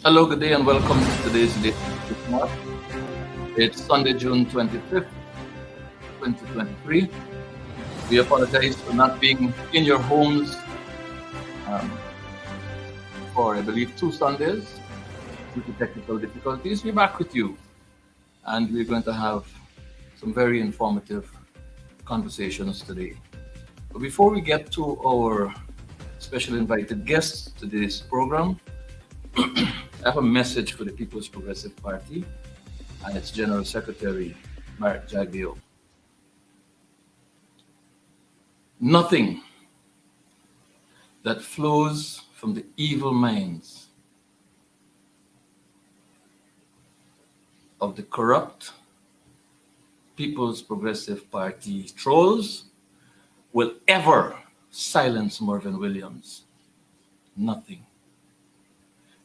Hello, good day, and welcome to today's edition of Smart. It's Sunday, June 25th, 2023. We apologize for not being in your homes um, for, I believe, 2 Sundays due to technical difficulties. We're back with you, and we're going to have some very informative conversations today. But before we get to our special invited guests to this program, I have a message for the People's Progressive Party and its General Secretary, Mark Jagdeo. Nothing that flows from the evil minds of the corrupt People's Progressive Party trolls will ever silence Mervyn Williams. Nothing.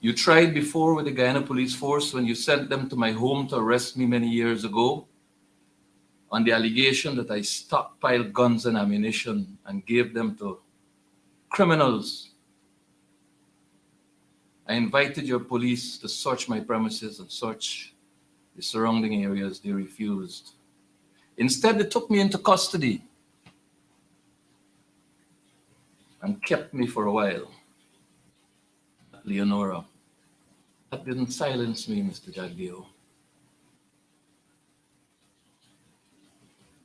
You tried before with the Guyana Police Force when you sent them to my home to arrest me many years ago on the allegation that I stockpiled guns and ammunition and gave them to criminals. I invited your police to search my premises and search the surrounding areas. They refused. Instead, they took me into custody and kept me for a while. Leonora. That didn't silence me, Mr. Jagdeo.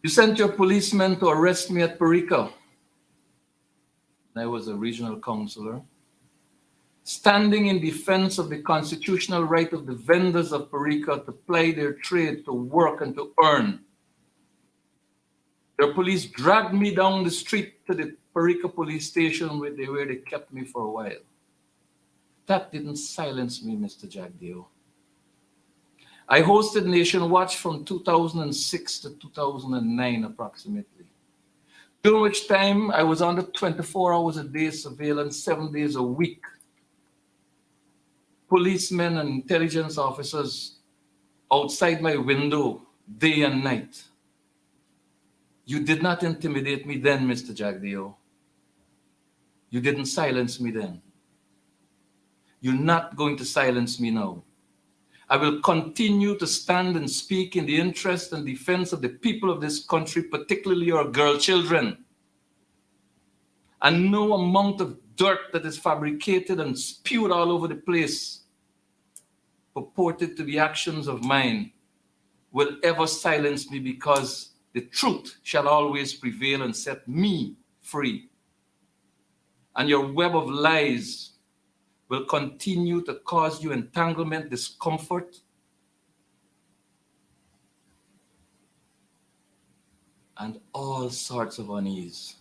You sent your policemen to arrest me at Perica. I was a regional councillor, standing in defense of the constitutional right of the vendors of Perica to ply their trade, to work and to earn. Their police dragged me down the street to the Perica police station where they kept me for a while. That didn't silence me, Mr. Jagdeo. I hosted Nation Watch from 2006 to 2009 approximately, during which time I was under 24 hours a day surveillance, 7 days a week. Policemen and intelligence officers outside my window day and night. You did not intimidate me then, Mr. Jagdeo. You didn't silence me then. You're not going to silence me now. I will continue to stand and speak in the interest and defense of the people of this country, particularly our girl children. And no amount of dirt that is fabricated and spewed all over the place, purported to be actions of mine, will ever silence me, because the truth shall always prevail and set me free. And your web of lies will continue to cause you entanglement, discomfort, and all sorts of unease.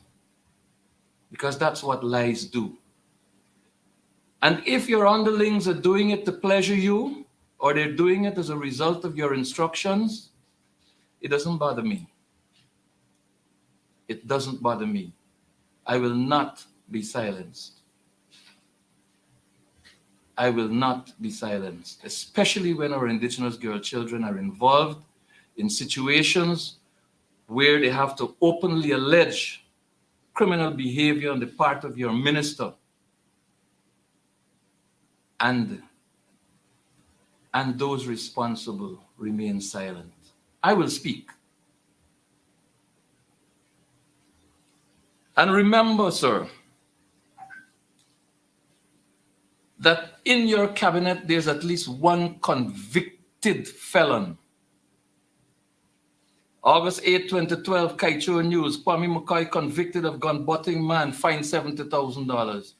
Because that's what lies do. And if your underlings are doing it to pleasure you, or they're doing it as a result of your instructions, it doesn't bother me. It doesn't bother me. I will not be silenced. I will not be silenced, especially when our indigenous girl children are involved in situations where they have to openly allege criminal behavior on the part of your minister. And those responsible remain silent. I will speak. And remember, sir, that in your cabinet there's at least one convicted felon. August 8, 2012, Kaichur News, Kwame McCoy convicted of gun butting man, fined $70,000.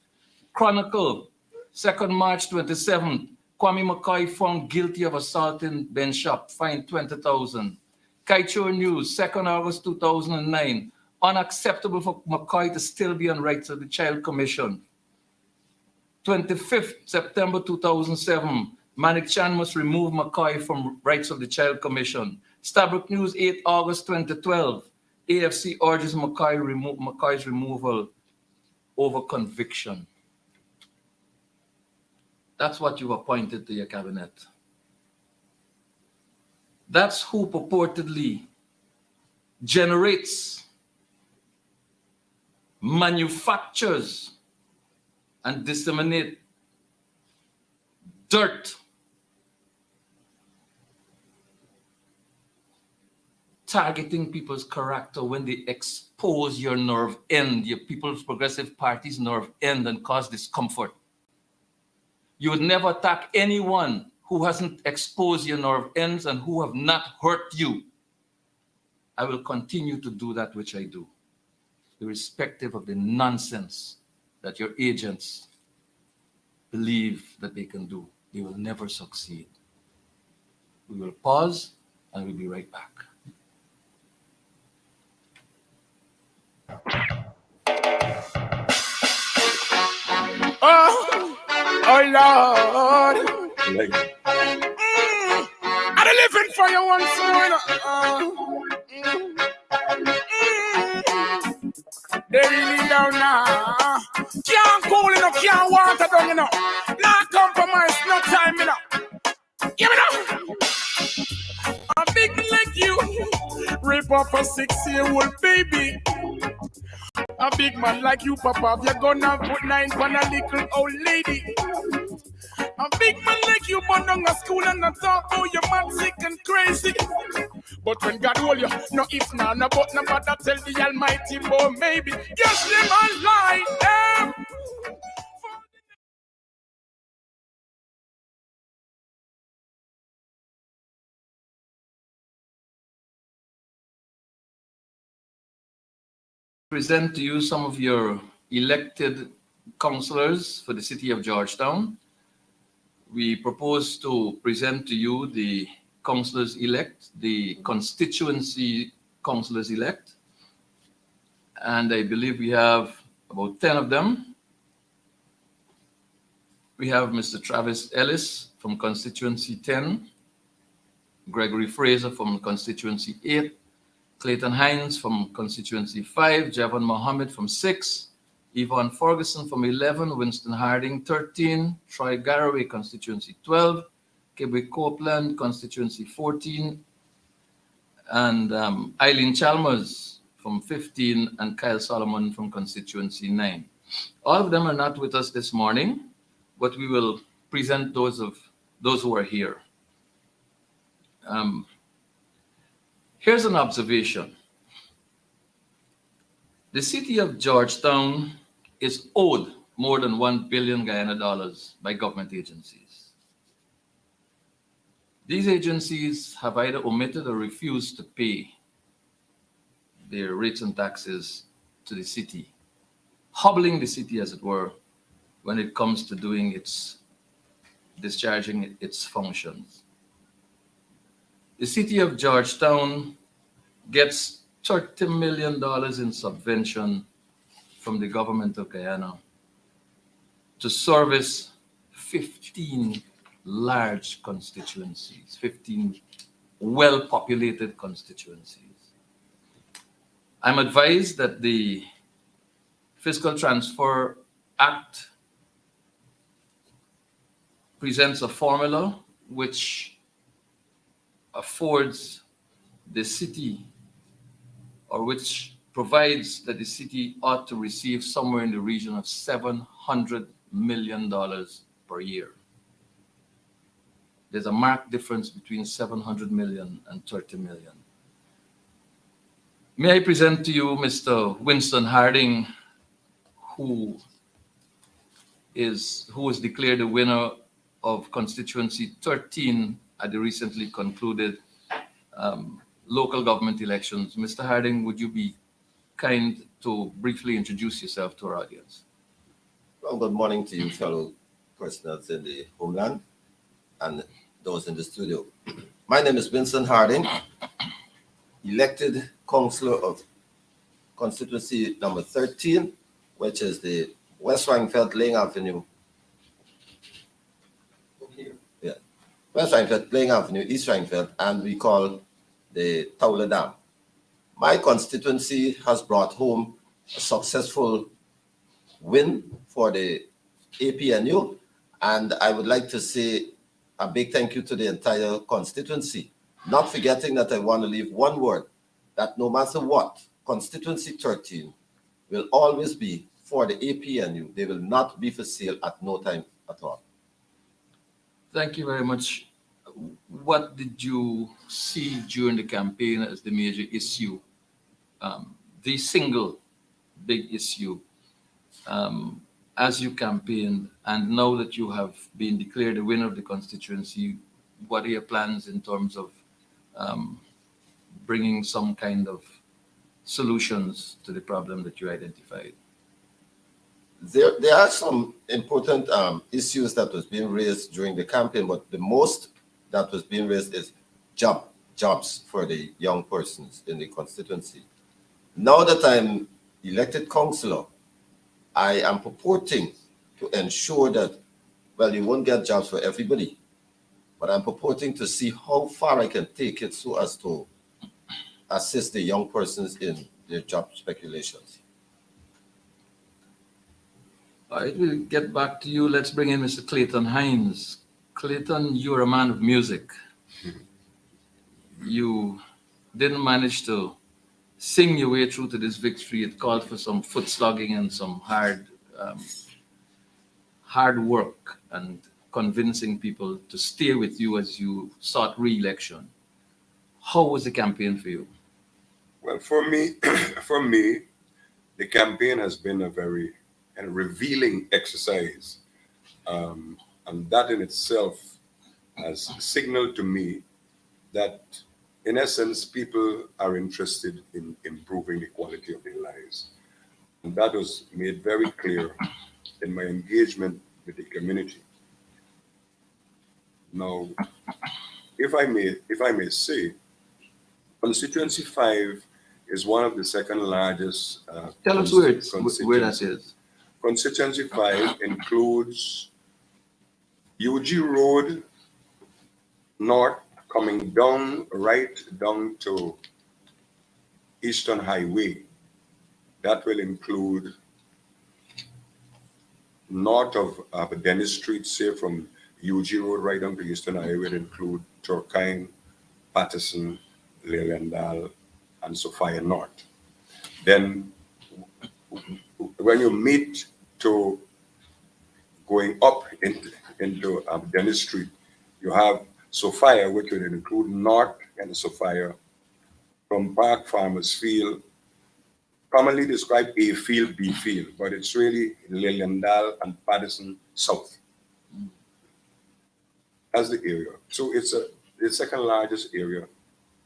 Chronicle, 2nd March 27, Kwame McCoy found guilty of assaulting Ben Shop, fined $20,000. Kaichur News, 2nd August 2009, unacceptable for McCoy to still be on Rights of the Child Commission. 25th September 2007, Manik Chan must remove McCoy from Rights of the Child Commission. Stabrook News, 8 August 2012, AFC urges McCoy's removal over conviction. That's what you appointed to your cabinet. That's who purportedly generates, manufactures, and disseminate dirt, targeting people's character when they expose your nerve end, your People's Progressive Party's nerve end, and cause discomfort. You would never attack anyone who hasn't exposed your nerve ends and who have not hurt you. I will continue to do that which I do, irrespective of the nonsense that your agents believe that they can do. They will never succeed. We will pause and we'll be right back. Oh Lord, I'm living for you once more. They really down now. Can't cool enough, can't water down enough. Not compromise, no time enough. Give it up. A big like you, rape off a 6-year-old baby. A big man like you, Papa, you're gonna put 9 on a little old lady. A big man like you, born down a school and not talk about your man sick and crazy. But when God hold you, no if, no but, no matter, tell the Almighty, boy, maybe. Yes, them and lie, them. Present to you some of your elected councillors for the city of Georgetown. We propose to present to you the councillors elect, the constituency councillors elect, and I believe we have about 10 of them. We have Mr. Travis Ellis from constituency 10, Gregory Fraser from constituency 8, Clayton Hines from constituency 5, Javon Mohammed from 6, Yvonne Ferguson from 11, Winston Harding 13, Troy Garraway constituency 12, Quebec Copeland constituency 14, and Eileen Chalmers from 15, and Kyle Solomon from constituency 9. All of them are not with us this morning, but we will present those who are here. Here's an observation. The city of Georgetown is owed more than $1 billion Guyana dollars by government agencies. These agencies have either omitted or refused to pay their rates and taxes to the city, hobbling the city, as it were, when it comes to discharging its functions. The city of Georgetown gets $30 million in subvention from the government of Guyana to service 15 large constituencies, 15 well-populated constituencies. I'm advised that the Fiscal Transfer Act presents a formula which affords the city, or which provides that the city ought to receive somewhere in the region of $700 million per year. There's a marked difference between 700 million and 30 million. May I present to you Mr. Winston Harding, who was declared the winner of constituency 13 at the recently concluded local government elections. Mr. Harding, would you be kind to briefly introduce yourself to our audience? Well, good morning to you, fellow personnel in the homeland and those in the studio. My name is Winston Harding, elected councillor of constituency number 13, which is the West Rhinefeld Laying Avenue. Yeah, West Rhinefeld Laying Avenue, East Rhinefeld, and we call the Towler Dam. My constituency has brought home a successful win for the APNU, and I would like to say a big thank you to the entire constituency. Not forgetting that I want to leave one word, that no matter what, constituency 13 will always be for the APNU. They will not be for sale at no time at all. Thank you very much. What did you see during the campaign as the major issue, the single big issue, um, as you campaigned, and now that you have been declared the winner of the constituency, what are your plans in terms of um, bringing some kind of solutions to the problem that you identified? There are some important issues that was being raised during the campaign, but the most that was being raised is jobs for the young persons in the constituency. Now that I'm elected councillor, I am purporting to ensure that, well, you won't get jobs for everybody, but I'm purporting to see how far I can take it so as to assist the young persons in their job speculations. All right, we'll get back to you. Let's bring in Mr. Clayton Hines. Clayton, you're a man of music. You didn't manage to sing your way through to this victory. It called for some foot slogging and some hard work and convincing people to stay with you as you sought re-election. How was the campaign for you? Well, for me, for me, the campaign has been a very revealing exercise, and that in itself has signaled to me that, in essence, people are interested in improving the quality of their lives, and that was made very clear in my engagement with the community. Now, if I may say, Constituency 5 is one of the second largest. Tell us where that is. Constituency 5 includes UG Road North, coming down right down to Eastern Highway. That will include north of Dennis Street, say from UG Road right down to Eastern Highway, will include Turkine, Patterson, Liliendal, and Sophia North. Then when you meet to going up into Dennis Street, you have Sophia, which will include North and Sophia, from Park Farmers Field, commonly described A Field, B Field, but it's really Liliendal and Patterson South. That's the area. So it's the second largest area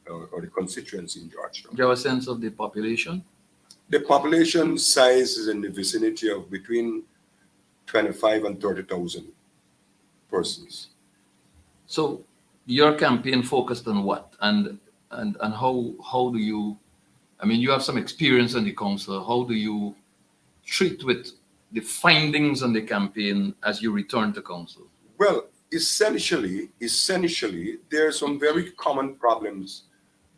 or the constituency in Georgetown. Do you have a sense of the population? The population size is in the vicinity of between 25 and 30,000 persons. So your campaign focused on what? And how do you, I mean, you have some experience in the council. How do you treat with the findings on the campaign as you return to council? Well, essentially, there are some very common problems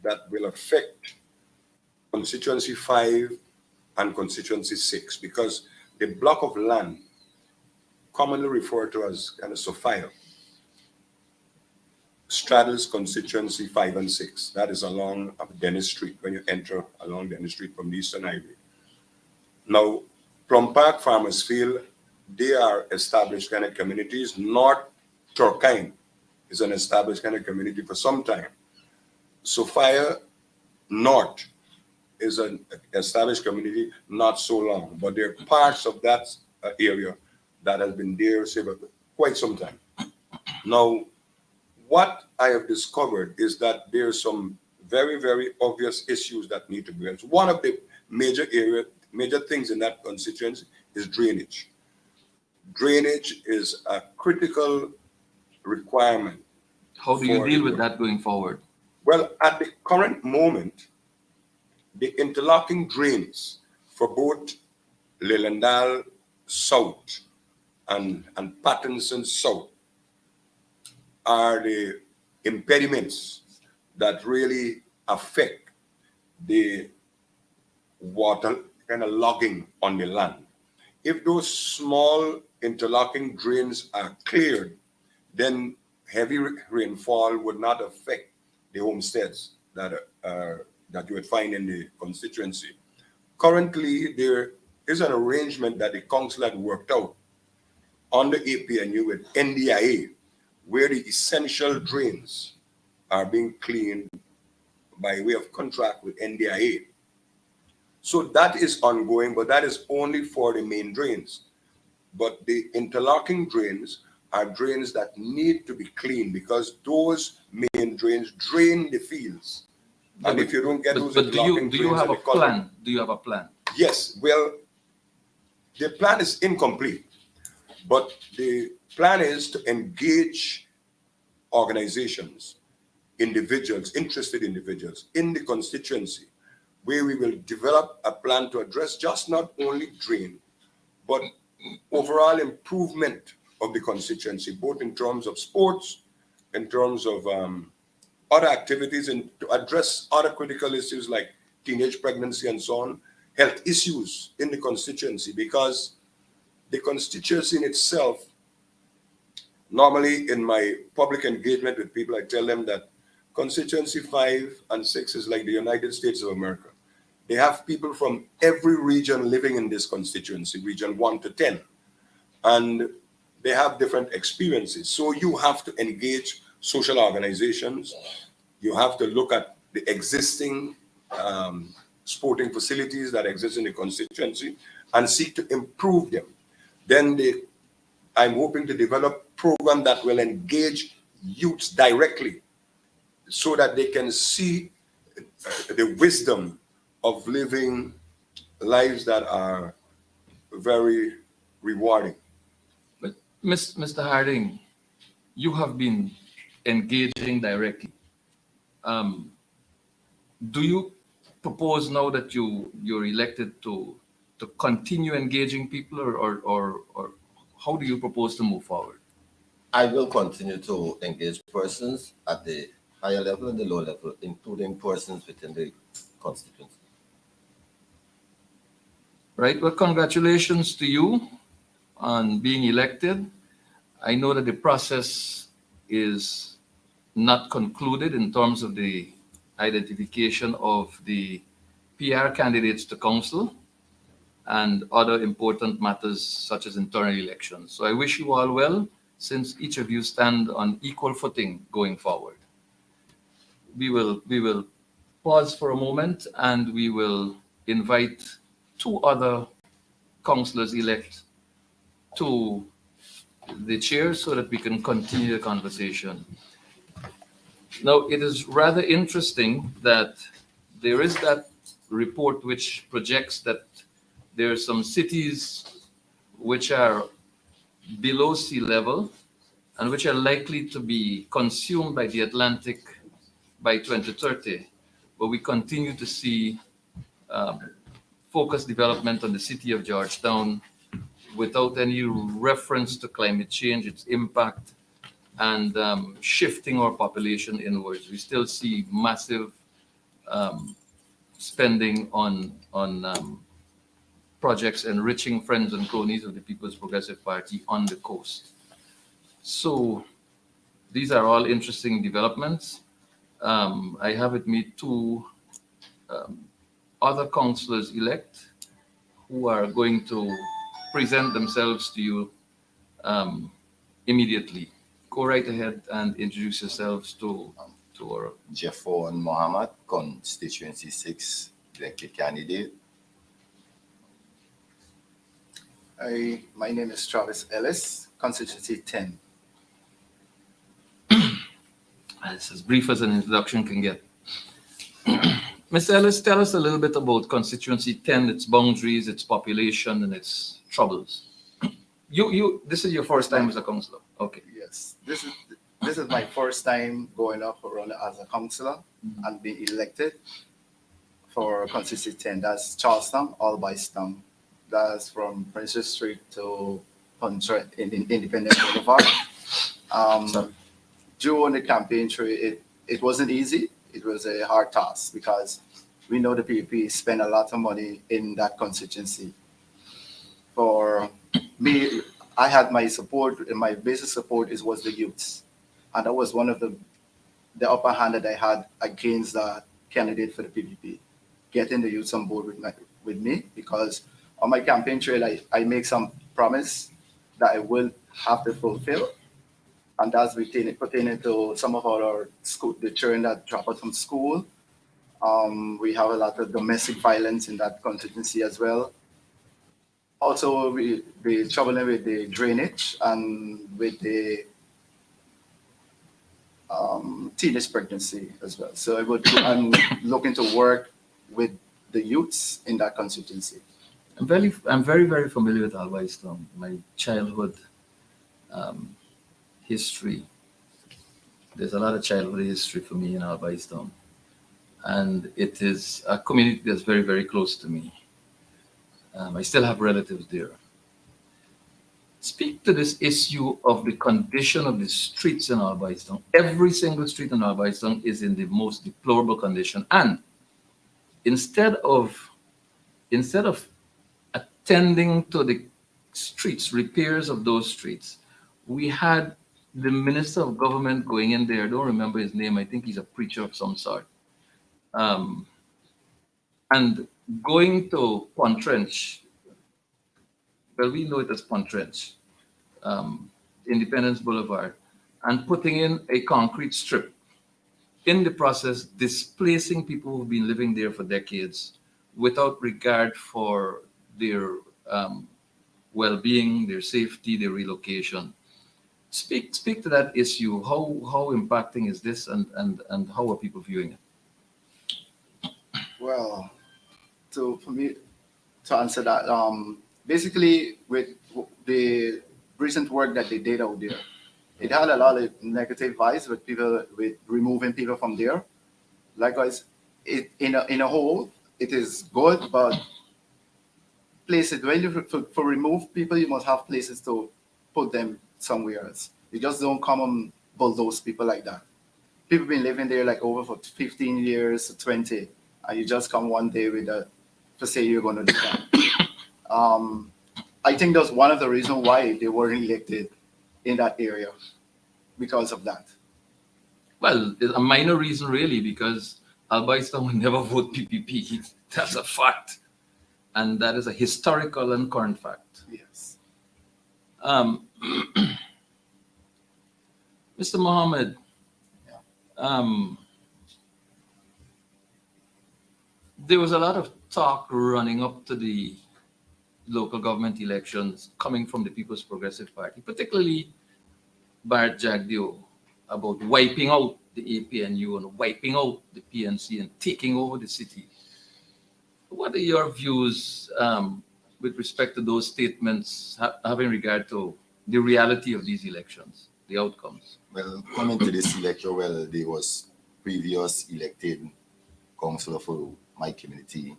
that will affect Constituency 5 and Constituency 6, because the block of land, commonly referred to as kind of Sophia, straddles Constituency 5 and 6. That is along Dennis Street, when you enter along Dennis Street from the Eastern Highway. Now, from Park Farmers Field, they are established kind of communities. North Turkine is an established kind of community for some time. Sophia North is an established community not so long, but there are parts of that area that has been there say, for quite some time. Now, what I have discovered is that there are some very, very obvious issues that need to be addressed. One of the major things in that constituency is drainage. Drainage is a critical requirement. How do you deal with that going forward? Well, at the current moment, the interlocking drains for both Liliendal South and Patterson South are the impediments that really affect the water kind of logging on the land. If those small interlocking drains are cleared, then heavy rainfall would not affect the homesteads that you would find in the constituency. Currently, there is an arrangement that the council had worked out on the APNU with NDIA, where the essential drains are being cleaned by way of contract with NDIA. So that is ongoing, but that is only for the main drains. But the interlocking drains are drains that need to be cleaned because those main drains drain the fields. And if you don't get those interlocking do you drains have in a the culvert- plan? Do you have a plan? Yes, well, the plan is incomplete, but the plan is to engage organizations, individuals, interested individuals in the constituency, where we will develop a plan to address just not only drain, but overall improvement of the constituency, both in terms of sports, in terms of other activities, and to address other critical issues like teenage pregnancy and so on, health issues in the constituency, because the constituency in itself, normally in my public engagement with people, I tell them that constituency 5 and 6 is like the United States of America. They have people from every region living in this constituency, region 1 to 10, and they have different experiences. So you have to engage social organizations. You have to look at the existing sporting facilities that exist in the constituency and seek to improve them. Then I'm hoping to develop a program that will engage youths directly so that they can see the wisdom of living lives that are very rewarding. But Mr. Harding, you have been engaging directly. Do you propose now that you're elected to continue engaging people, or how do you propose to move forward? I will continue to engage persons at the higher level and the lower level, including persons within the constituency. Right. Well, congratulations to you on being elected. I know that the process is not concluded in terms of the identification of the PR candidates to council and other important matters such as internal elections. So I wish you all well, since each of you stand on equal footing going forward. We will pause for a moment and we will invite 2 other councillors-elect to the chair so that we can continue the conversation. Now, it is rather interesting that there is that report which projects that there are some cities which are below sea level and which are likely to be consumed by the Atlantic by 2030. But we continue to see focused development on the city of Georgetown without any reference to climate change, its impact, and shifting our population inwards. We still see massive spending on projects enriching friends and cronies of the People's Progressive Party on the coast. So these are all interesting developments. I have with me 2 other councillors-elect who are going to present themselves to you immediately. Go right ahead and introduce yourselves to our... Jeffon Mohammed, constituency 6, elected candidate. My name is Travis Ellis, constituency 10. It's as brief as an introduction can get. Mr. Ellis, tell us a little bit about constituency 10, its boundaries, its population, and its troubles. This is your first time as a councillor. Okay. Yes, this is my first time going up for run as a councillor and being elected for constituency 10. That's Charlestown, all by Stum. That's from Princess Street to Independence Boulevard. During the campaign trail, it wasn't easy. It was a hard task because we know the PPP spend a lot of money in that constituency. For me, I had my support, and my basic support was the youths. And that was one of the upper hand that I had against the candidate for the PPP, getting the youths on board with me, because on my campaign trail, I make some promise that I will have to fulfill. and that's pertaining to some of our school, the children that drop out from school. We have a lot of domestic violence in that constituency as well. Also, we're troubling with the drainage and with the teenage pregnancy as well. So I'm looking to work with the youths in that constituency. I'm very familiar with Albistown. My childhood history. There's a lot of childhood history for me in Albistown, and it is a community that's very close to me. I still have relatives there. Speak to this issue of the condition of the streets in Albistown. Every single street in Albistown is in the most deplorable condition, and instead of attending to the streets, repairs of those streets, we had the minister of government going in there. I don't remember his name. I think he's a preacher of some sort. And going to Pontrench, well, we know it as Pontrench, Independence Boulevard, and putting in a concrete strip. In the process, displacing people who've been living there for decades without regard for their well-being, their safety, their relocation. Speak to that issue. How impacting is this, and how are people viewing it? Well, for me to answer that, basically with the recent work that they did out there, it had a lot of negative vibes with people, with removing people from there. Likewise, in a whole, it is good, but places when you for remove people, you must have places to put them somewhere else. You just don't come and bulldoze people like that. People been living there like over for 15 years, 20, and you just come one day with to say you're going to do that. I think that's one of the reasons why they weren't elected in that area, because of that. Well, it's a minor reason really, because Albistown will never vote PPP. That's a fact, and that is a historical and current fact. Yes. Mr. Mohammed, there was a lot of talk running up to the local government elections coming from the People's Progressive Party, particularly Bart Jagdeo, about wiping out the APNU and wiping out the PNC and taking over the city. What are your views with respect to those statements, having regard to the reality of these elections, the outcomes? Well, coming to this election, well, there was previous elected councillor for my community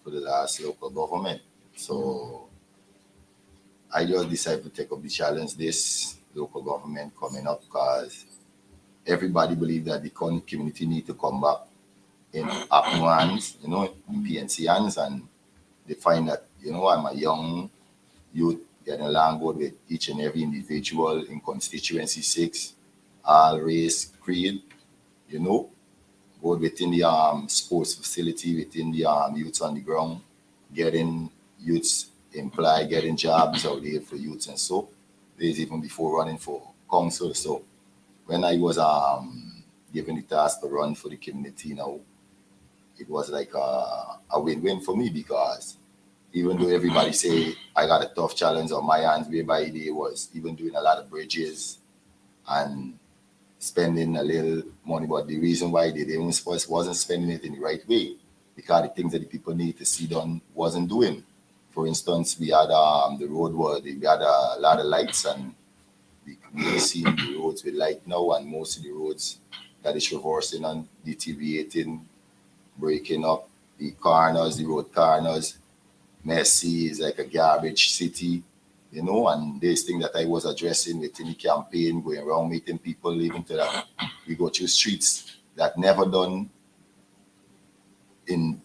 for the last local government. So I just decided to take up the challenge this local government coming up, because everybody believe that the community need to come back in APNU hands, in PNC hands, and they find that, I'm a young youth getting along good with each and every individual in constituency 6, all race, creed, both within the sports facility, within the youths on the ground, getting youths employed, getting jobs out there for youths, and so days even before running for council. So when I was given the task to run for the community now, it was like a win-win for me, because even though everybody say I got a tough challenge on my hands, whereby they was even doing a lot of bridges and spending a little money, but the reason why they wasn't spending it in the right way, because the things that the people need to see done wasn't doing. For instance, we had the road where we had a lot of lights, and we see the roads with light now, and most of the roads that is reversing and deteriorating, breaking up, the corners, the road corners, messy, is like a garbage city, and this thing that I was addressing within the campaign, going around meeting people, even to that we go through streets that never done in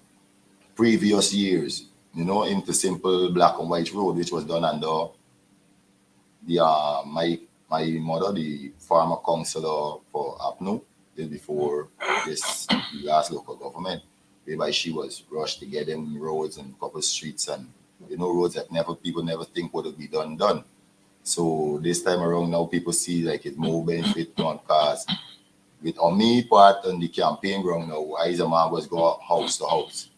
previous years, into simple black and white road, which was done under the my mother, the former councillor for APNU, before this last local government, whereby she was rushed to get in roads and couple streets and roads that people never think would be done. So this time around now, people see like it more benefit on cars. With on me part on the campaign ground now, I as a man was go house to house.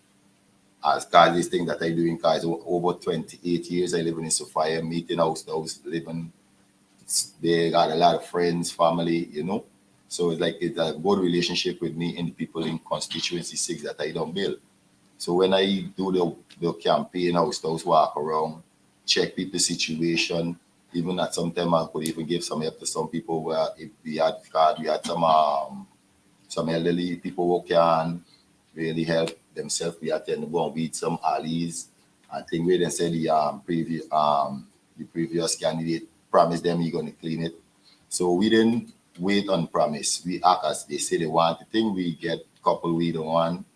As cars, this thing that I do in cars over 28 years, I live in Sophia, meeting house to house, living. They got a lot of friends, family, you know. So it's like it's a good relationship with me and the people in constituency 6 that I don't build. So when I do the campaign, house to house walk around, check people's situation, even at some time I could even give some help to some people where if we had some elderly people who can really help themselves. We had to go and beat some alleys and thing where they said the previous candidate promised them he gonna clean it. So we didn't wait on promise. We act as they say they want the thing. We get couple we don't want.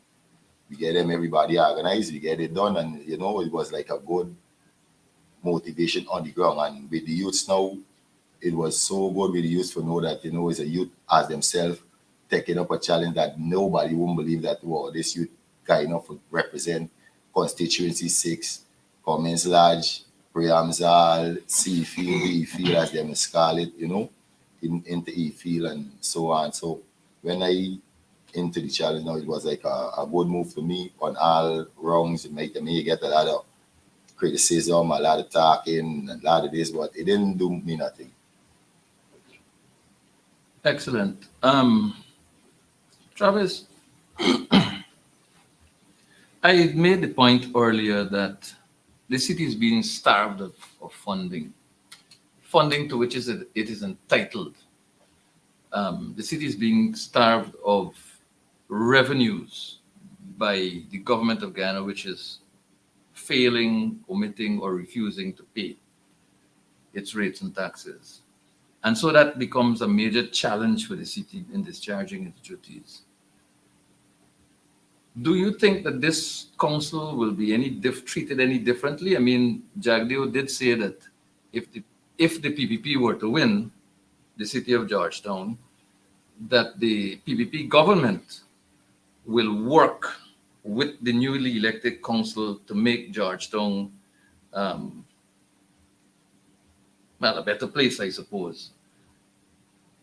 We get them everybody organized. We get it done, and you know it was like a good motivation on the ground. And with the youths now, it was so good with the youth to know that, you know, as a youth as themselves taking up a challenge that nobody won't believe that, wow, this youth guy enough would represent constituency 6, Cummins Lodge, Priamsal, C Field, E Field, as them Scarlet, you know, into E Field and so on. So when I into the challenge now, it was like a good move for me on all rounds. It made me get a lot of criticism, a lot of talking, a lot of this, but it didn't do me nothing. Excellent. Travis, I made the point earlier that the city is being starved of funding to which it is entitled. The city is being starved of revenues by the government of Ghana, which is failing, omitting, or refusing to pay its rates and taxes. And so that becomes a major challenge for the city in discharging its duties. Do you think that this council will be treated any differently? I mean, Jagdeo did say that if the PPP were to win the city of Georgetown, that the PPP government will work with the newly elected council to make Georgetown a better place, I suppose.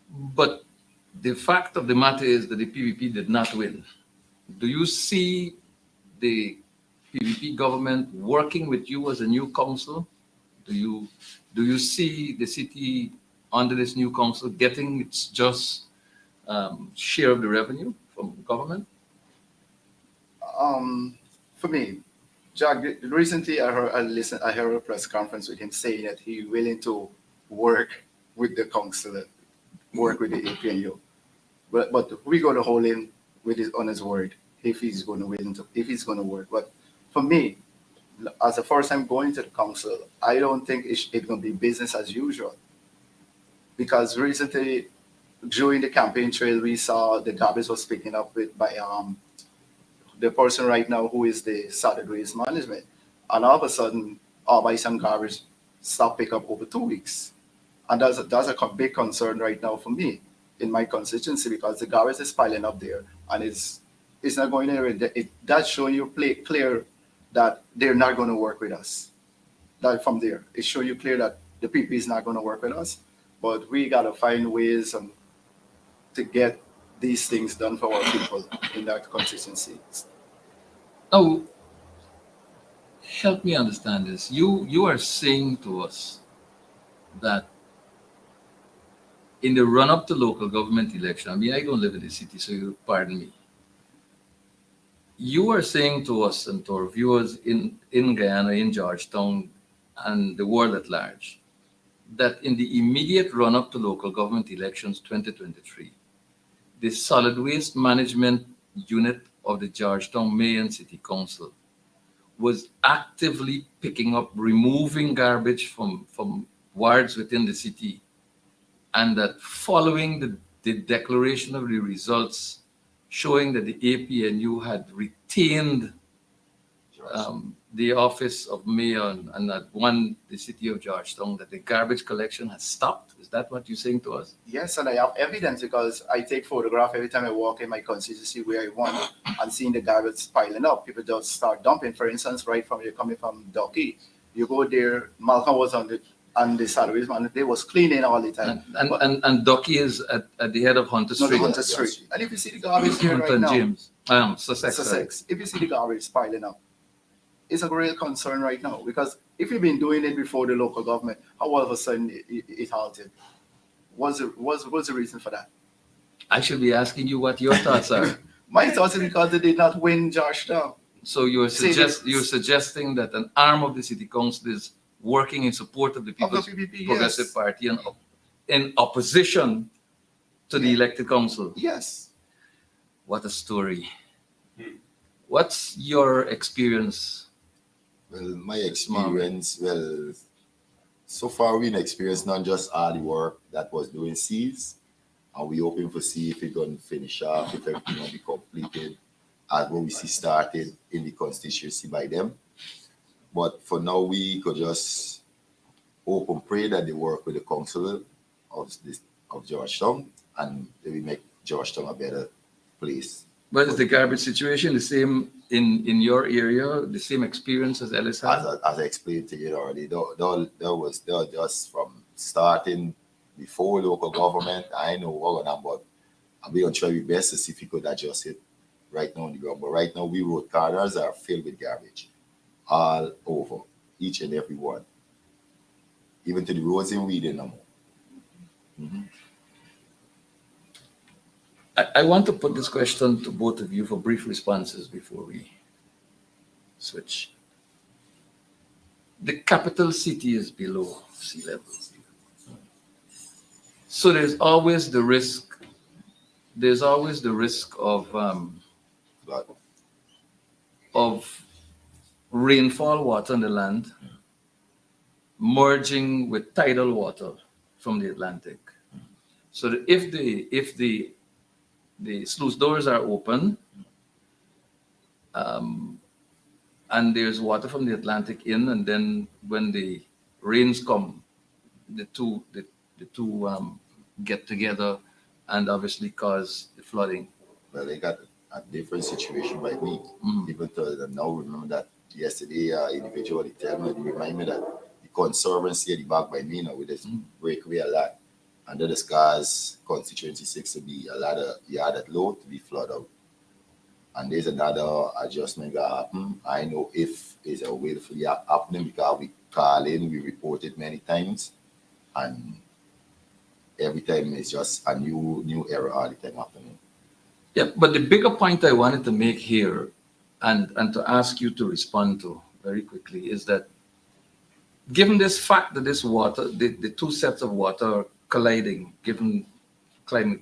But the fact of the matter is that the PPP did not win. Do you see the PPP government working with you as a new council? Do you see the city under this new council getting its just share of the revenue from government? For me, Jack, recently I heard a press conference with him saying that he's willing to work with the council, work with the APNU. But we're going to hold him on his word if he's going to work. But for me, as the first time going to the council, I don't think it's going to be business as usual. Because recently, during the campaign trail, we saw the garbage was picking up by the person right now who is the solid waste management. And all of a sudden, Ice and garbage stop pick up over 2 weeks. And that's a big concern right now for me in my constituency, because the garbage is piling up there and it's not going anywhere. That's showing you clear that they're not going to work with us. That from there, it's showing you clear that the PP is not going to work with us. But we got to find ways to get these things done for our people in that consistency. Now, help me understand this. You are saying to us that in the run-up to local government election, I mean, I don't live in the city, so you pardon me. You are saying to us and to our viewers in Guyana, in Georgetown, and the world at large, that in the immediate run-up to local government elections 2023, the solid waste management unit of the Georgetown Mayor and City Council was actively picking up, removing garbage from wards within the city, and that following the declaration of the results showing that the APNU had retained the office of mayor and that won the city of Georgetown, that the garbage collection has stopped? Is that what you're saying to us? Yes, and I have evidence because I take photograph every time I walk in my constituency where I want and seeing the garbage piling up. People just start dumping. For instance, right from you're coming from Ducky, you go there, Malcolm was on and the salaries man, they was cleaning all the time. And Ducky is at the head of Hunter Not Street. Hunter Street. And if you see the garbage here Hunter right and now, James. Sussex. sorry. Sussex, if you see the garbage piling up, it's a real concern right now, because if you've been doing it before the local government, how all of a sudden it halted? What's the reason for that? I should be asking you what your thoughts are. My thoughts is because they did not win Georgetown. So you're suggesting that an arm of the city council is working in support of the People's PPP, Progressive yes. Party and in opposition to the elected council. Yes. What a story. What's your experience? Well, my experience, well, so far we've experienced not just all the work that was doing seas, and we hoping to see if it's going to finish off, if everything will be completed as what we see started in the constituency by them. But for now, we could just hope and pray that they work with the council of Georgetown, and they will make Georgetown a better place. But is the garbage situation the same in your area, the same experience as Ellis had? As I explained to you already, that was just from starting before local government. I know what on, but we're going to try our best to see if we could adjust it right now on the ground. But right now, we road corners are filled with garbage all over, each and every one. Even to the roads in Weedon no more. Mm-hmm. I want to put this question to both of you for brief responses before we switch. The capital city is below sea level. So there's always the risk of rainfall water on the land merging with tidal water from the Atlantic. So that if the sluice doors are open, and there's water from the Atlantic in, and then when the rains come, the two get together and obviously cause the flooding. Well, they got a different situation by me. Even though now remember that yesterday, individually tell me, remind me that the conservancy at the back by me now, we just break away a lot. Under the scars, constituency 6 to be a lot of yard at low to be flooded out. And there's another adjustment that happen. I know if there's a way for it happening because we call in, we report it many times, and every time it's just a new error all the time happening. Yeah, but the bigger point I wanted to make here and to ask you to respond to very quickly is that given this fact that this water, the two sets of water are colliding, given climate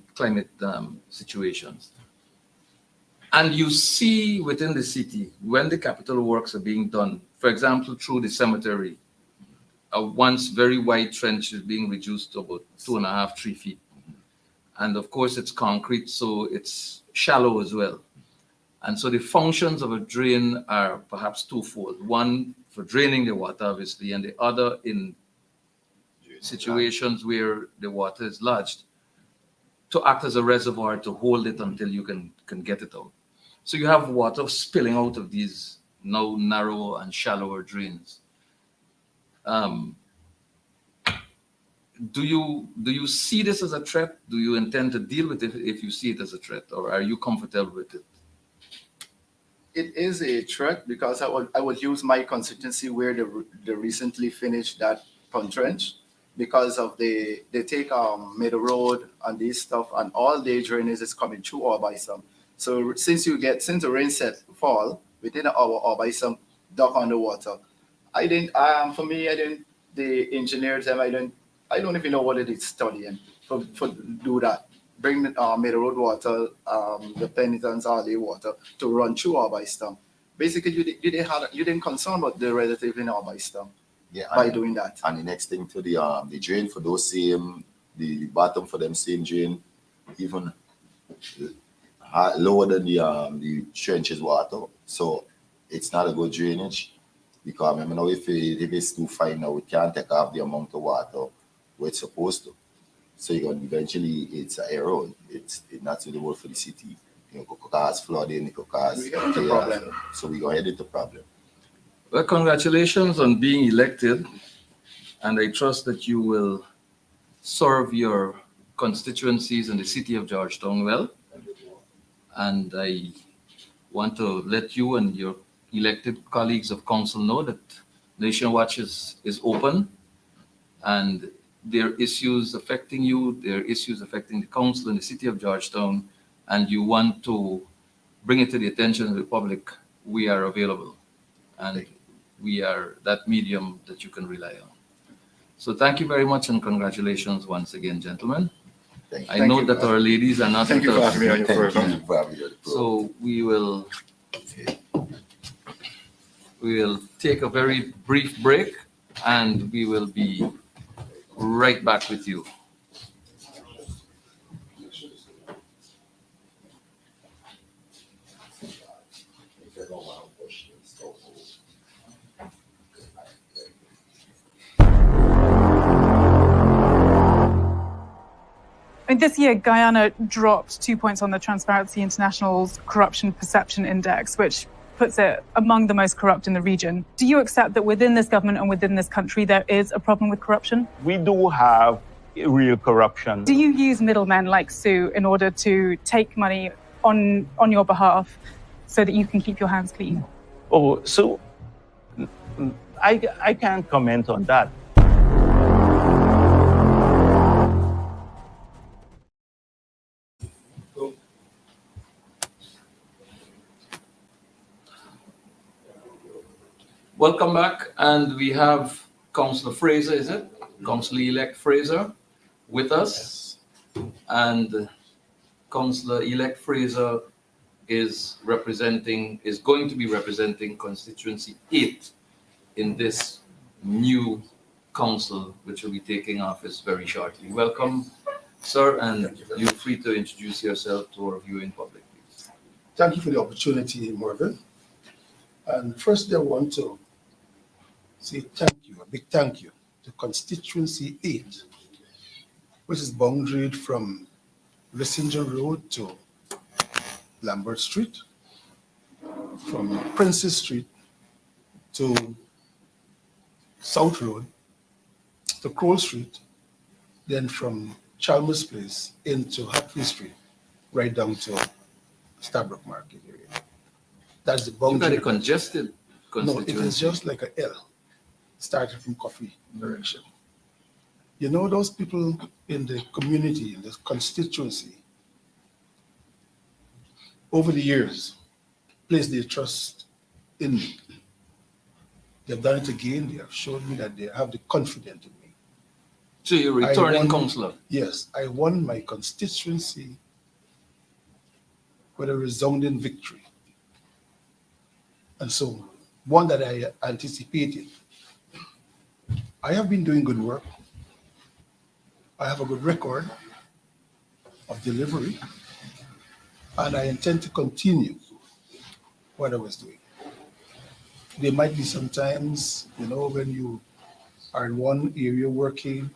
situations, and you see within the city when the capital works are being done, for example, through the cemetery, a once very wide trench is being reduced to about 2.5, 3 feet. And of course it's concrete, so it's shallow as well. And so the functions of a drain are perhaps twofold. One for draining the water, obviously, and the other in situations where the water is lodged to act as a reservoir to hold it until you can get it out. So you have water spilling out of these now narrower and shallower drains. Do you see this as a threat? Do you intend to deal with it if you see it as a threat, or are you comfortable with it? It is a threat because I would use my constituency where they recently finished that pond trench, because of they take Middle Road and this stuff, and all the drainage is coming through or by some. So since the rain set fall within an hour or by some duck underwater, the engineers them, I don't even know what it is studying for do that. Bring the Middle Road water, the penitence, all the water to run through or by some. Basically, you didn't concern about the relative in or by some. Yeah, by doing that. And the next thing to the drain for those same, the bottom for them same drain, even lower than the trenches water. So it's not a good drainage, because remember now if it's too fine now, it can't take off the amount of water where it's supposed to. So you're going eventually it's an error. It's not suitable for the city. It could cause flooding, it could cause problem. So we're going to head into problem. Well, congratulations on being elected. and I trust that you will serve your constituencies in the city of Georgetown well. And I want to let you and your elected colleagues of council know that Nation Watch is open, and there are issues affecting you, there are issues affecting the council in the city of Georgetown, and you want to bring it to the attention of the public, we are available. And we are that medium that you can rely on. So thank you very much, and congratulations once again, gentlemen. I Thank know you. that our ladies are not Thank you with for us, having me on your Thank program. you for having me on the program. so we will take a very brief break, and we will be right back with you. And this year, Guyana dropped 2 points on the Transparency International's Corruption Perception Index, which puts it among the most corrupt in the region. Do you accept that within this government and within this country, there is a problem with corruption? We do have real corruption. Do you use middlemen like Sue in order to take money on your behalf so that you can keep your hands clean? Oh, so I can't comment on that. Welcome back, and we have Councillor Fraser, is it? Councillor-elect Fraser with us. And Councillor-elect Fraser is going to be representing constituency 8 in this new council, which will be taking office very shortly. Welcome, sir, and you're free to introduce yourself to our viewing public, please. Thank you for the opportunity, Marvin. And first, I want to say thank you, a big thank you to constituency 8, which is boundaried from Lissinger Road to Lambert Street, from Princess Street to South Road to Crowell Street, then from Chalmers Place into Hatley Street, right down to Stabrook Market area. That's the You've got boundary. a congested No, it constituency. is just like a L, started from Coffee direction. You know, those people in the community, in the constituency, over the years, placed their trust in me. They've done it again. They have showed me that they have the confidence in me. So you're returning won- councillor. Yes, I won my constituency with a resounding victory. And so, one that I anticipated. I have been doing good work. I have a good record of delivery, and I intend to continue what I was doing. There might be sometimes, when you are in one area working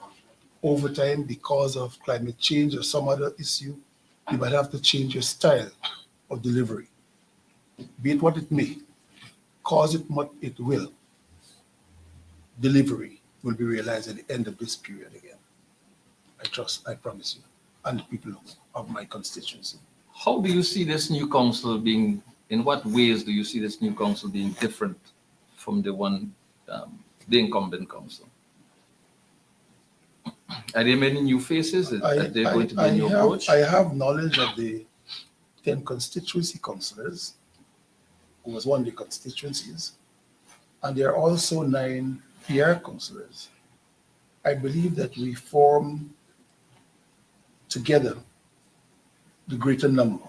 overtime because of climate change or some other issue, you might have to change your style of delivery. Be it what it may, cause it what it will, delivery will be realized at the end of this period again. I promise you, and the people of my constituency. How do you see this new council being, in what ways do you see this new council being different from the one, the incumbent council? Are there many new faces? Are there going to be a new approach? I have knowledge of the 10 constituency councillors, who was one of the constituencies, and there are also 9 PR councillors. I believe that we form together the greater number.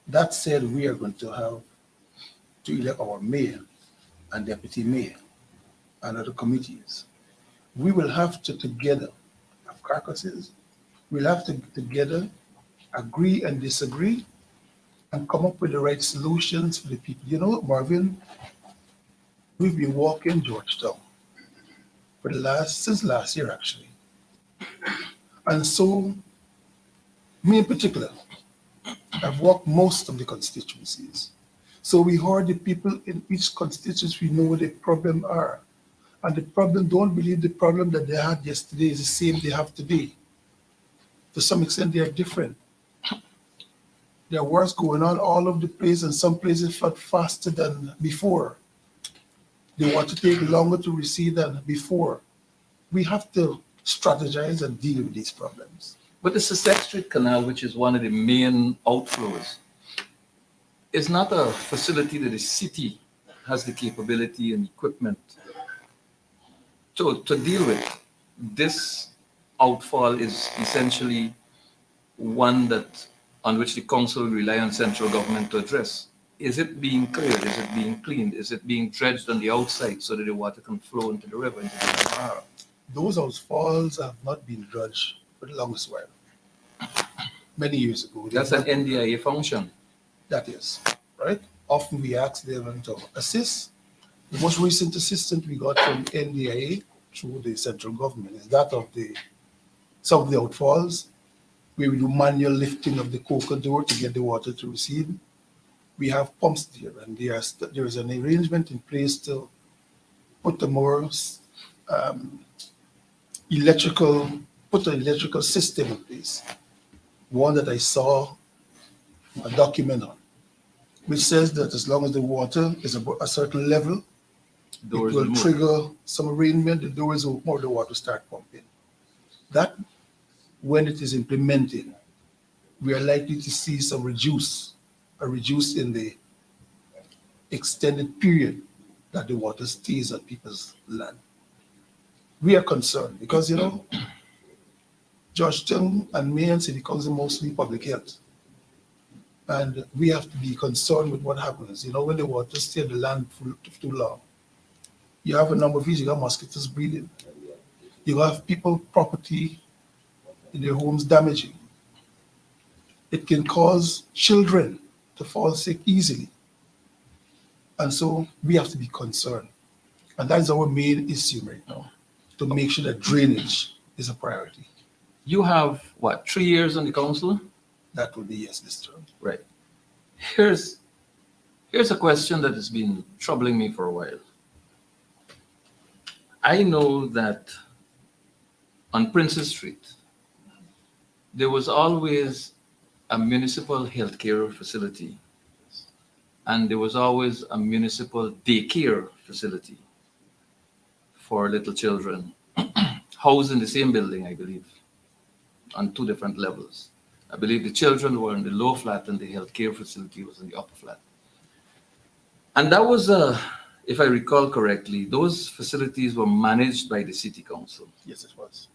That said, we are going to have to elect our mayor and deputy mayor and other committees. We will have to together have caucuses. We'll have to together agree and disagree and come up with the right solutions for the people. You know, Marvin, we've been walking Georgetown since last year, actually. And so, me in particular, I've walked most of the constituencies. So we heard the people in each constituency, we know what the problem are. And the problem, don't believe the problem that they had yesterday is the same they have today. To some extent, they are different. There are wars going on all over the place, and some places flood faster than before. They want to take longer to recede than before. We have to strategize and deal with these problems. But the Sussex Street Canal, which is one of the main outflows, is not a facility that the city has the capability and equipment to deal with. This outfall is essentially one that on which the council will rely on central government to address. Is it being cleared? Is it being cleaned? Is it being dredged on the outside so that the water can flow into the river, into the Sahara? Those outfalls have not been dredged for the longest while. Many years ago. That's an NDIA function. That is, right? Often we ask them to assist. The most recent assistance we got from NDIA through the central government is that of some of the outfalls, where we do manual lifting of the coca door to get the water to recede. We have pumps there, and there is an arrangement in place to put a more electrical system in place. One that I saw a document on, which says that as long as the water is above a certain level, it will trigger some arrangement, the doors will open, the water start pumping. That, when it is implemented, we are likely to see some reduce in the extended period that the water stays on people's land. We are concerned because, Georgetown and Mayor and City Council mostly public health. And we have to be concerned with what happens. When the water stays on the land for too long, you have a number of issues. You have mosquitoes breeding. You have people, property in their homes damaging. It can cause children to fall sick easily. And so we have to be concerned. And that is our main issue right now, to make sure that drainage is a priority. You have, 3 years on the council? That will be, yes, this term. Right. Here's a question that has been troubling me for a while. I know that on Princess Street, there was always a municipal healthcare facility, and there was always a municipal daycare facility for little children, housed in the same building, I believe, on 2 different levels. I believe the children were in the lower flat and the healthcare facility was in the upper flat. And that was, if I recall correctly, those facilities were managed by the city council. Yes, it was.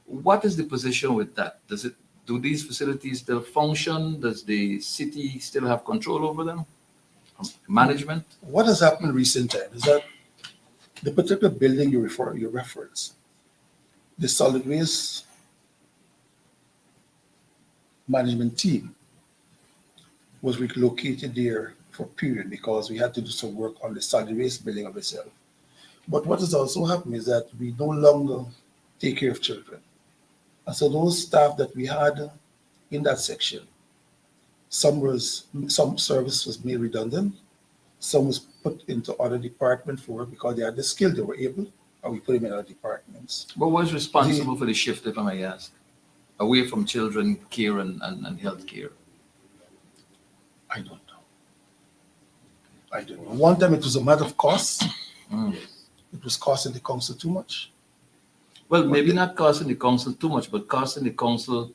What is the position with that? Do these facilities still function? Does the city still have control over them? Management? What has happened in recent times is that the particular building you reference, the solid waste management team was relocated there for a period because we had to do some work on the solid waste building of itself. But what has also happened is that we no longer take care of children. And so those staff that we had in that section, some service was made redundant, some was put into other departments for work because they had the skill, they were able, and we put them in other departments. But was responsible for the shift, if I may ask, away from children care and health care? I don't know. One time it was a matter of cost. It was costing the council too much. Well, maybe not costing the council too much, but costing the council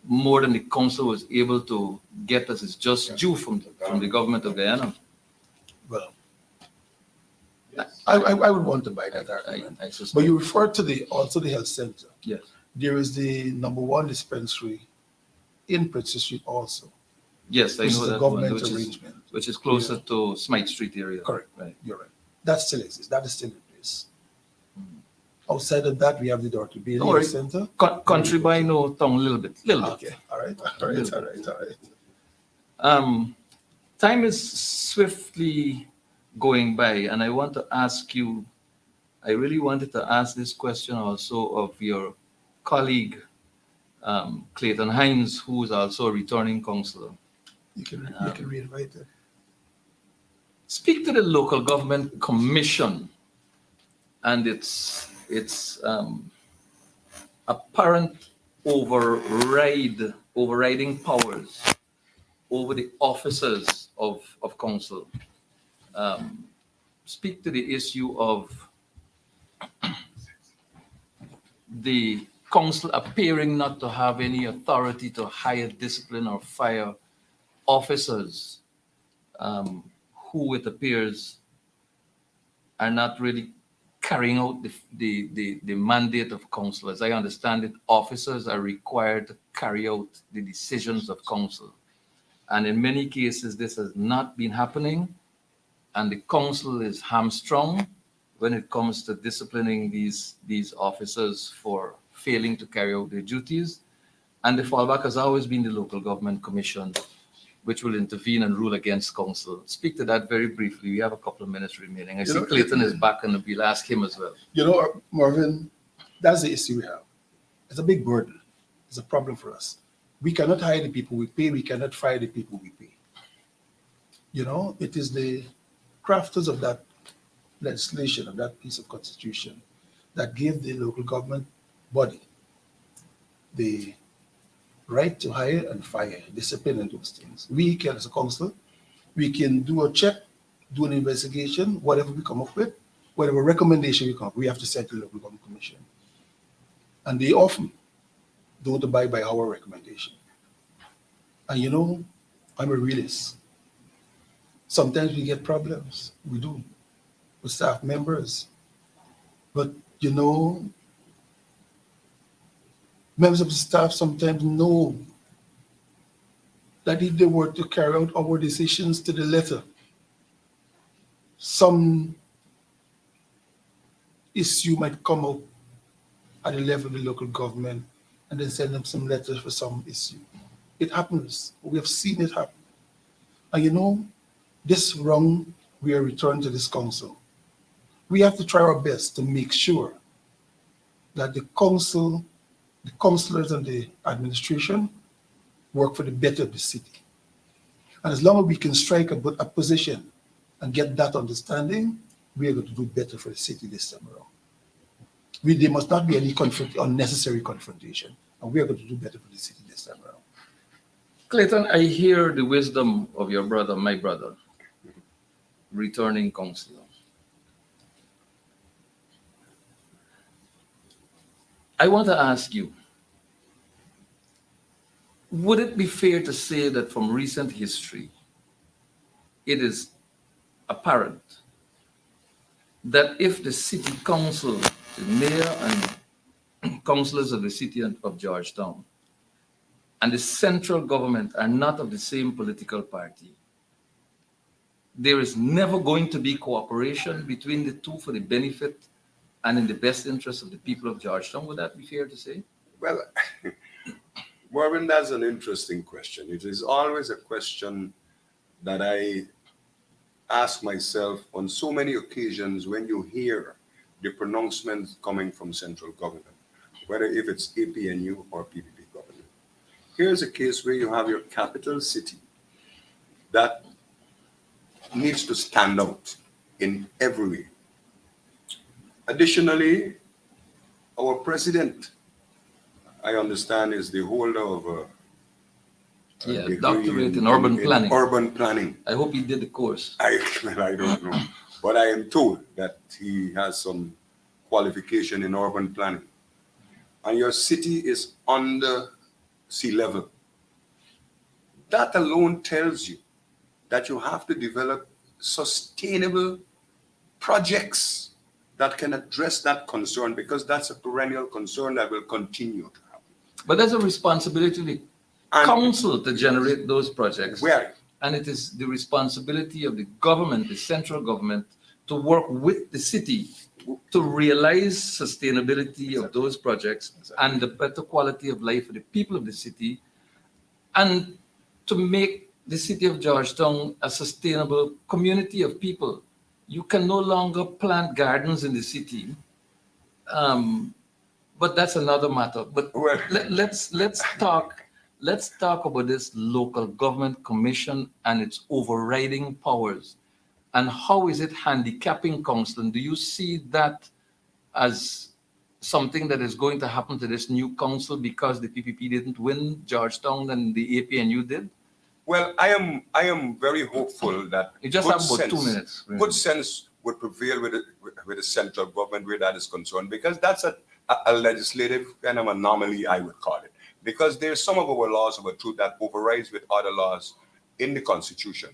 more than the council was able to get as its just due from the government of Guyana. Well, I would want to buy that argument. I suspect. But you refer to also the health center. Yes. There is the #1 dispensary in Princess Street also. Yes, I Which know is a that government one, arrangement. which is closer to Smythe Street area. Correct. Right. You're right. That still exists. That is still in place. Outside of that, we have the Dorothy Bailey Health Center. Country by no tongue a little bit. Okay. All right. Time is swiftly going by, and I want to ask you, I really wanted to ask this question also of your colleague, Clayton Hines, who is also a returning councillor. You can read right there. Speak to the local government commission and its apparent overriding powers over the officers of council. Speak to the issue of the council appearing not to have any authority to hire, discipline, or fire officers who it appears are not really carrying out the mandate of council. As I understand it, officers are required to carry out the decisions of council. And in many cases, this has not been happening, and the council is hamstrung when it comes to disciplining these officers for failing to carry out their duties. And the fallback has always been the local government commission, which will intervene and rule against council. Speak to that very briefly. We have a couple of minutes remaining. I see Clayton is back, and we'll ask him as well. Marvin, that's the issue we have. It's a big burden. It's a problem for us. We cannot hire the people we pay. We cannot fire the people we pay. It is the crafters of that legislation, of that piece of constitution, that gave the local government body the right to hire and fire, discipline, and those things. We can, as a council, we can do a check, do an investigation, whatever we come up with, whatever recommendation we come up with, we have to send to the local government commission. And they often don't abide by our recommendation. And I'm a realist. Sometimes we get problems, we do, with staff members. But members of the staff sometimes know that if they were to carry out our decisions to the letter, some issue might come up at the level of the local government, and then send them some letters for some issue. It happens. We have seen it happen. And this wrong, we are returned to this council. We have to try our best to make sure that the council, the councillors, and the administration work for the better of the city. And as long as we can strike a position and get that understanding, we are going to do better for the city this time around. There must not be any unnecessary confrontation, and we are going to do better for the city this time around. Clayton, I hear the wisdom of your brother, my brother, returning councillor. I want to ask you, would it be fair to say that from recent history, it is apparent that if the city council, the mayor and councillors of the city of Georgetown, and the central government are not of the same political party, there is never going to be cooperation between the two for the benefit and in the best interest of the people of Georgetown? Would that be fair to say? Well, Marvin, that's an interesting question. It is always a question that I ask myself on so many occasions when you hear the pronouncements coming from central government, whether if it's APNU or PPP government. Here's a case where you have your capital city that needs to stand out in every way. Additionally, our president, I understand, is the holder of a doctorate in urban planning. Urban planning. I hope he did the course. I don't know, but I am told that he has some qualification in urban planning. And your city is under sea level. That alone tells you that you have to develop sustainable projects that can address that concern, because that's a perennial concern that will continue to happen. But there's a responsibility of the council to generate those projects. Where? And it is the responsibility of the government, the central government, to work with the city to realize sustainability of those projects and the better quality of life for the people of the city, and to make the city of Georgetown a sustainable community of people. You can no longer plant gardens in the city, but that's another matter. But let's talk about this local government commission and its overriding powers. And how is it handicapping council? And do you see that as something that is going to happen to this new council because the PPP didn't win Georgetown and the APNU did? Well, I am very hopeful that You just have about 2 minutes. Really. good sense would prevail with the central government where that is concerned, because that's a legislative kind of anomaly, I would call it. Because there's some of our laws of a truth that overrides with other laws in the Constitution.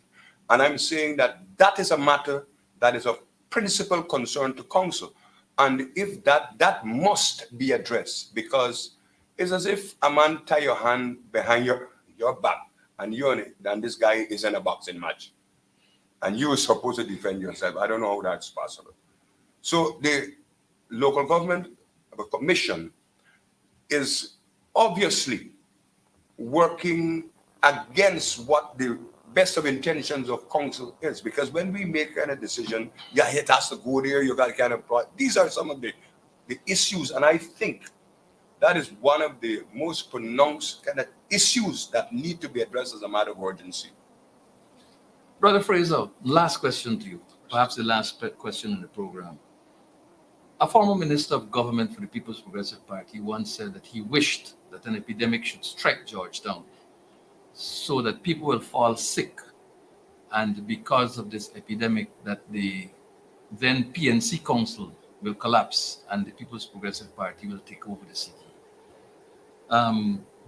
And I'm saying that that is a matter that is of principal concern to council. And if that must be addressed, because it's as if a man tie your hand behind your back and this guy is in a boxing match. And you are supposed to defend yourself. I don't know how that's possible. So the local government commission is obviously working against what the best of intentions of council is, because when we make kind of decision, yeah, it has to go there, you got to kind of, these are some of the issues, and I think that is one of the most pronounced kind of issues that need to be addressed as a matter of urgency. Brother Fraser, last question to you, perhaps the last question in the program. A former minister of government for the People's Progressive Party once said that he wished that an epidemic should strike Georgetown so that people will fall sick, and because of this epidemic that the then PNC council will collapse and the People's Progressive Party will take over the city.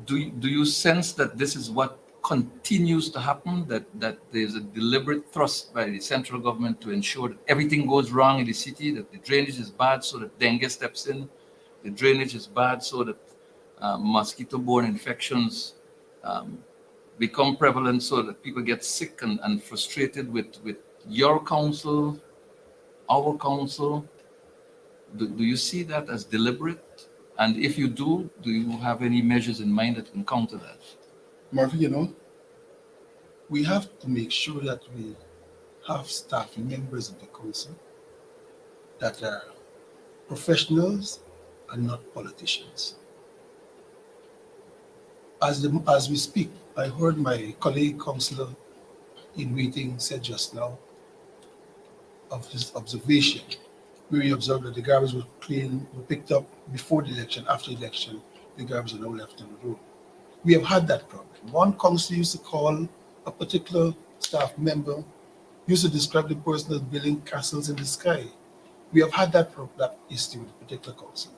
Do you sense that this is what continues to happen, that there's a deliberate thrust by the central government to ensure that everything goes wrong in the city, that the drainage is bad so that dengue steps in, the drainage is bad so that mosquito-borne infections become prevalent, so that people get sick and frustrated with your council, our council? Do you see that as deliberate? And if you do you have any measures in mind that can counter that? Murphy, we have to make sure that we have staff members of the council that are professionals and not politicians. As we speak, I heard my colleague councillor in waiting said just now of his observation, where he observed that the garbage was picked up before the election, after the election, the garbage are now left on the road. We have had that problem. One councillor used to call a particular staff member, used to describe the person as building castles in the sky. We have had that issue with a particular councillor.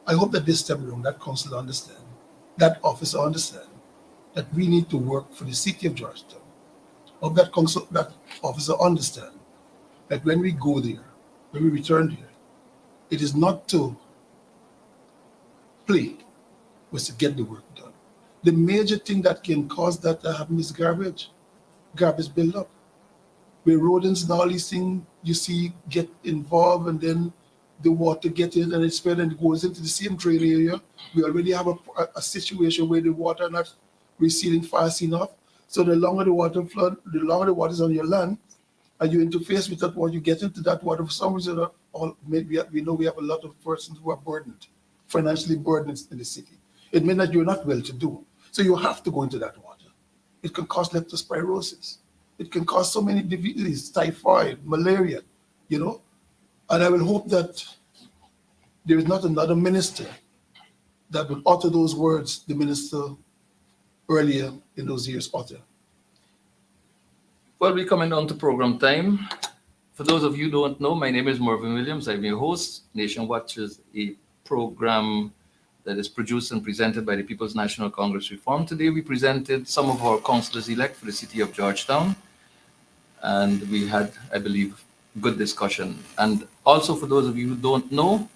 I hope that this time around that councillor understand, that officer understand, that we need to work for the city of Georgetown. I hope that officer understand that when we go there, when we return here, it is not to play, but to get the work done. The major thing that can cause that to happen is garbage build up. Where rodents and all these things you see get involved, and then the water gets in and it spread and it goes into the same drain area. We already have a situation where the water not receding fast enough. So the longer the water flood, the longer the water is on your land, and you interface with that water, you get into that water. For some reason, we know we have a lot of persons who are burdened, financially burdened in the city. It means that you're not well to do. So you have to go into that water. It can cause leptospirosis. It can cause so many diseases, typhoid, malaria, And I will hope that there is not another minister that would utter those words the minister earlier in those years uttered. Well, we're coming down to program time. For those of you who don't know, my name is Marvin Williams. I'm your host. Nation Watch is a program that is produced and presented by the People's National Congress Reform. Today, we presented some of our councillors-elect for the city of Georgetown. And we had, I believe, good discussion. And also, for those of you who don't know,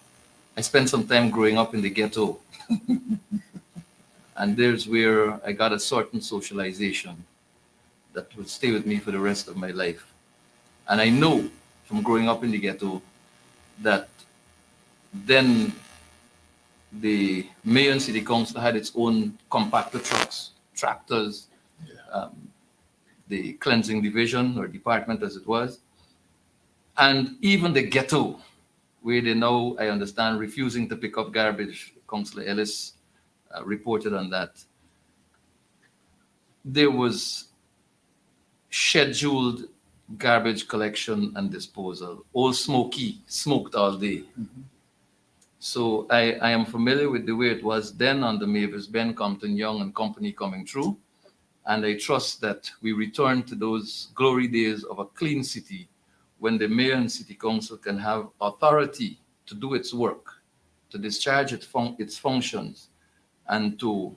I spent some time growing up in the ghetto. And there's where I got a certain socialization that will stay with me for the rest of my life. And I know from growing up in the ghetto that then the mayor and city council had its own compactor trucks, tractors, the cleansing division or department as it was. And even the ghetto, where they now, I understand, refusing to pick up garbage, Councillor Ellis reported on that. There was scheduled garbage collection and disposal. Old Smoky, smoked all day. So I am familiar with the way it was then under Mavis Ben, Compton Young and company coming through. And I trust that we return to those glory days of a clean city when the mayor and city council can have authority to do its work, to discharge its functions, and to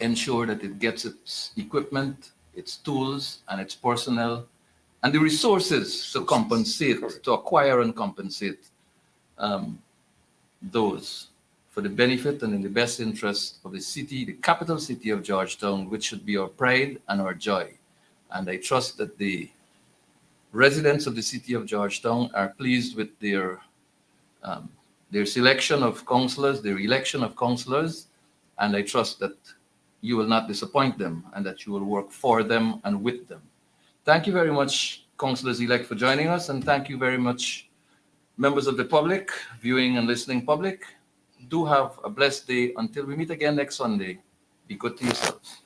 ensure that it gets its equipment, its tools, and its personnel, and the resources to compensate, to acquire and compensate those for the benefit and in the best interest of the city, the capital city of Georgetown, which should be our pride and our joy. And I trust that the residents of the city of Georgetown are pleased with their selection of councillors, their election of councillors, and I trust that you will not disappoint them and that you will work for them and with them. Thank you very much, councillors-elect, for joining us, and thank you very much, members of the public, viewing and listening public. Do have a blessed day. Until we meet again next Sunday, be good to yourselves.